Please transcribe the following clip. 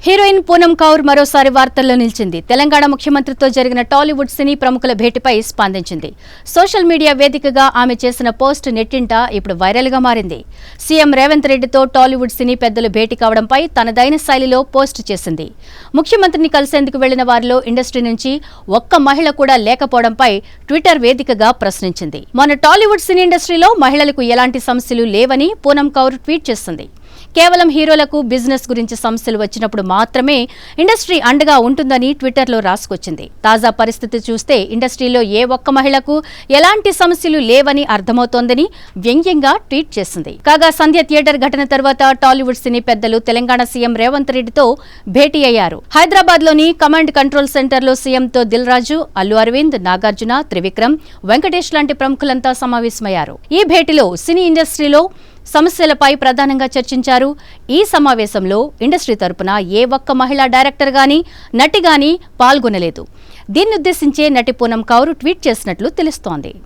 Heroine Poonam Kaur మరోసారి వార్తల్లో నిలిచింది. తెలంగాణ ముఖ్యమంత్రితో జరిగిన టాలీవుడ్ సినీ ప్రముఖుల భేటీపై స్పందించింది. సోషల్ మీడియా వేదికగా ఆమె చేసిన పోస్ట్ నెట్టింట ఇప్పుడు వైరల్ గా మారింది. సీఎం రేవంత్ రెడ్డితో టాలీవుడ్ సినీ పెద్దలు భేటీ కావడంపై తనదైన శైలిలో పోస్ట్ చేసింది. ముఖ్యమంత్రిని కలిసేందుకు వెళ్లిన వారిలో ఇండస్ట్రీ నుంచి ఒక్క మహిళ కూడా లేకపోవడంపై ట్విట్టర్ వేదికగా ప్రశ్నించింది. మన టాలీవుడ్ సినీ ఇండస్ట్రీలో మహిళలకు ఎలాంటి సమస్యలు లేవని పూనం కౌర్ ట్వీట్ చేసింది. కేవలం హీరోలకు బిజినెస్ గురించి సమస్యలు వచ్చినప్పుడు మాత్రమే ఇండస్ట్రీ అండగా ఉంటుందని ట్విట్టర్లో రాసుకొచ్చింది. తాజా పరిస్థితి చూస్తే ఇండస్ట్రీలో ఏ ఒక్క మహిళకు ఎలాంటి సమస్యలు లేవని అర్థమవుతోందని వ్యంగ్యంగా ట్వీట్ చేసింది. కాగా సంధ్య థియేటర్ ఘటన తర్వాత టాలీవుడ్ సినీ పెద్దలు తెలంగాణ సీఎం రేవంత్ రెడ్డితో భేటీ అయ్యారు. హైదరాబాద్ లోని కమాండ్ కంట్రోల్ సెంటర్లో సీఎంతో దిల్ రాజు, అల్లు అరవింద్, నాగార్జున, త్రివిక్రమ్, వెంకటేష్ లాంటి ప్రముఖులంతా సమావేశమయ్యారు. ఈ భేటీలో సినీ ఇండస్ట్రీలో సమస్యలపై ప్రధానంగా చర్చించారు. ఈ సమావేశంలో ఇండస్ట్రీ తరపున ఏ ఒక్క మహిళా డైరెక్టర్ గానీ, నటి గానీ పాల్గొనలేదు. దీన్నుద్దేశించే నటి పూనం కౌర్ ట్వీట్ చేసినట్లు తెలుస్తోంది.